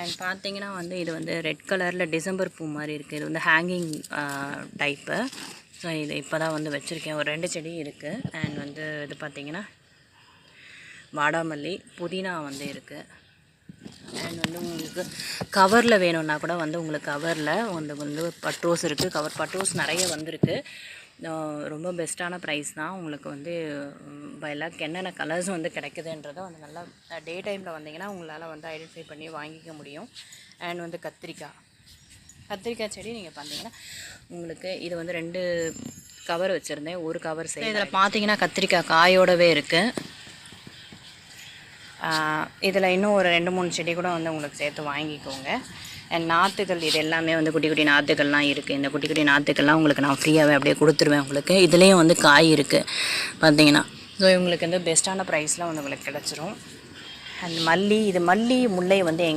And பார்த்தீங்கன்னா வந்து இது வந்து ரெட் கலரில் டிசம்பர் பூ மாதிரி இருக்குது. இது வந்து ஹேங்கிங் டைப்பு. ஸோ இது இப்போ தான் வந்து வச்சுருக்கேன். ஒரு 2 செடி இருக்குது. அண்ட் வந்து இது பார்த்திங்கன்னா வாடாமல்லி, புதினா வந்து இருக்குது. அண்ட் வந்து உங்களுக்கு கவரில் வேணும்னா கூட வந்து உங்களுக்கு கவரில் வந்து பட் ரோஸ் இருக்குது. பட் ரோஸ் நிறைய வந்திருக்கு. ரொம்ப பெஸ்ட்டான ப்ரைஸ் தான். உங்களுக்கு வந்து எல்லாருக்கு என்னென்ன கலர்ஸ் வந்து கிடைக்குதுன்றதை வந்து நல்லா டே டைமில் வந்தீங்கன்னா உங்களால் வந்து ஐடென்டிஃபை பண்ணி வாங்கிக்க முடியும். அண்ட் வந்து கத்திரிக்காய் செடி நீங்கள் பார்த்தீங்கன்னா உங்களுக்கு இது வந்து 2 கவர் வச்சுருந்தேன். ஒரு கவர் சரி. இதில் பார்த்தீங்கன்னா கத்திரிக்காய் காயோடவே இருக்குது. இதில் இன்னும் ஒரு 2-3 செடி கூட வந்து உங்களுக்கு சேர்த்து வாங்கிக்கோங்க. அண்ட் நாற்றுகள் இது எல்லாமே வந்து குட்டி குட்டி நாற்றுகள்லாம் இருக்குது. இந்த குட்டி குட்டி நாற்றுகள்லாம் உங்களுக்கு நான் ஃப்ரீயாகவே அப்படியே கொடுத்துருவேன். உங்களுக்கு இதுலேயும் வந்து காய் இருக்குது பார்த்தீங்கன்னா. ஸோ இவங்களுக்கு வந்து பெஸ்ட்டான ப்ரைஸில் வந்து உங்களுக்கு கிடச்சிரும். அண்ட் மல்லி முல்லை வந்து எங்கிட்ட